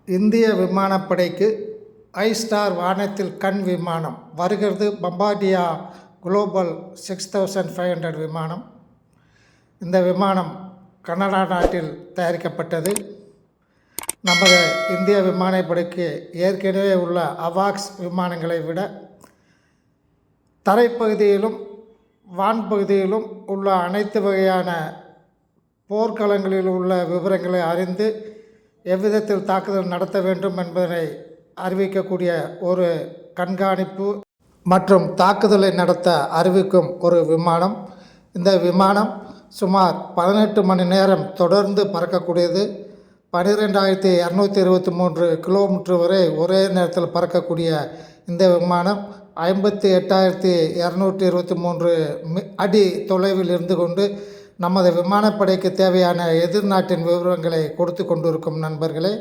இந்திய விமானப்படைக்கு ஐஸ்டார் வானத்தில் கண் விமானம் வருகிறது. பம்பார்டியா குளோபல் 6500 விமானம். இந்த விமானம் கனடா நாட்டில் தயாரிக்கப்பட்டது. நமது இந்திய விமானப்படைக்கு ஏற்கனவே உள்ள அவாக்ஸ் விமானங்களை விட தரைப்பகுதியிலும் வான்பகுதியிலும் உள்ள அனைத்து வகையான போர்க்களங்களில் உள்ள விவரங்களை அறிந்து எவ்விதத்தில் தாக்குதல் நடத்த வேண்டும் என்பதனை அறிவிக்கக்கூடிய ஒரு கண்காணிப்பு மற்றும் தாக்குதலை நடத்த அறிவிக்கும் ஒரு விமானம். இந்த விமானம் சுமார் 18 மணி நேரம் தொடர்ந்து பறக்கக்கூடியது. 12,223 கிலோமீட்டர் வரை ஒரே நேரத்தில் பறக்கக்கூடிய இந்த விமானம் 58,223 அடி தொலைவில் இருந்து கொண்டு நமது விமானப்படைக்கு தேவையான எதிர்நாட்டின் விவரங்களை கொடுத்து கொண்டிருக்கும் நண்பர்களே.